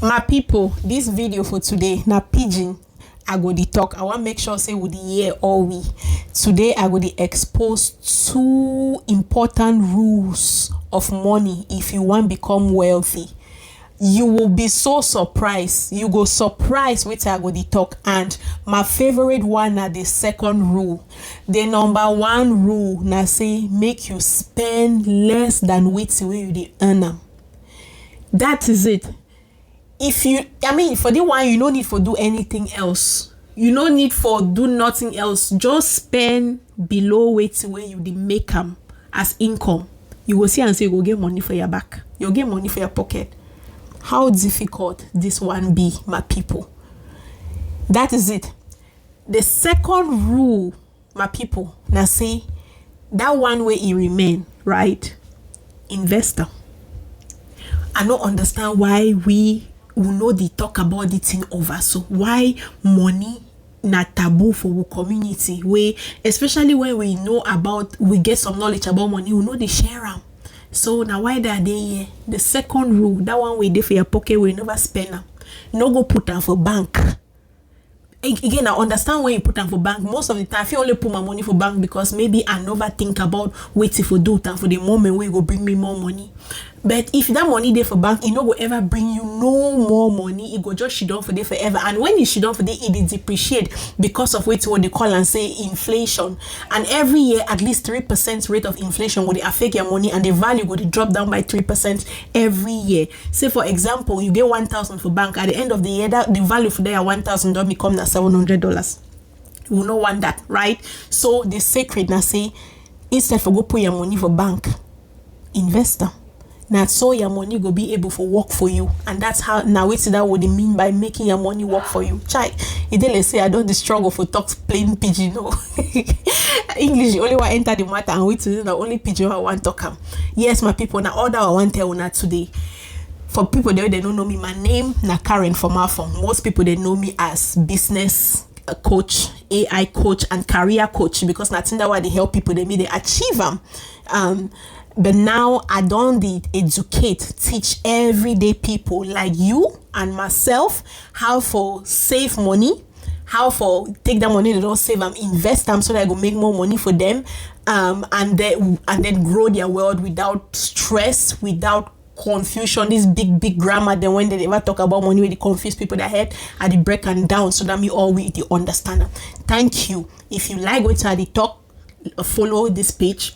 My people, this video for today na pidgin I go dey talk. I want make sure say we dey hear all we. Today I go dey expose two important rules of money if you want become wealthy. You will be so surprised. You go surprise wetin I go dey talk. And my favorite one na the second rule. The number one rule na say make you spend less than wetin wey you dey earn am. That is it. If you, for the one, you no need for do anything else. You no need for do nothing else. Just spend below wetin wey you dey make am as income. You go see and say you go get money for your back. You get money for your pocket. How difficult this one be, my people? That is it. The second rule, my people, na say that one way it remain, right? Investor. I don't understand why we know they talk about the thing over. So why money na taboo for our community? We, especially when we know about, we get some knowledge about money, we know they share them. So now why that they here? The second rule, that one way they for your pocket, we never spend them. No go put them for bank. Again, I understand when you put them for bank. Most of the time, I only put my money for bank because maybe I never think about waiting for do time for the moment where it go bring me more money. But if that money there for bank, it no go ever bring you no more money. It go just shit down for there forever. And when it shit down for there, it depreciate because of what they call and say inflation. And every year, at least 3% rate of inflation would affect your money, and the value would drop down by 3% every year. Say for example, you get 1,000 for bank. At the end of the year, that the value for there 1,000 don't become that $700. We don't want that, right? So the secret now say, instead for go put your money for bank, investor. Now so your money go be able to work for you. And that's how now it's that what they mean by making your money work for you. Chai, it didn't say I don't struggle for talk plain pidgin. No. English only want enter the matter and wait to the only pidgin I want to come. Yes, my people, now all that I want to tell you today. For people they don't know me, my name na Karen from Afon. Most people they know me as business coach, AI coach, and career coach, because that's that why they help people they achieve them. But now I don't educate, teach everyday people like you and myself how for save money, how for take that money they don't save them, invest them so that I go make more money for them, and then grow their world without stress, without confusion. This big grammar. Then when they ever talk about money, they confuse people that head and they break them down so that me all we understand them. Thank you. If you like what I talk, follow this page.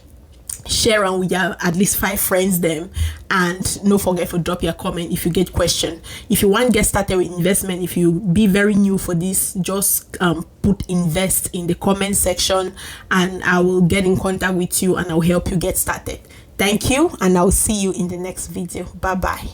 Share and with your at least 5 friends them, and don't forget to drop your comment if you get question. If you want to get started with investment, if you be very new for this, just put invest in the comment section and I will get in contact with you and I'll help you get started. Thank you, and I'll see you in the next video. Bye bye.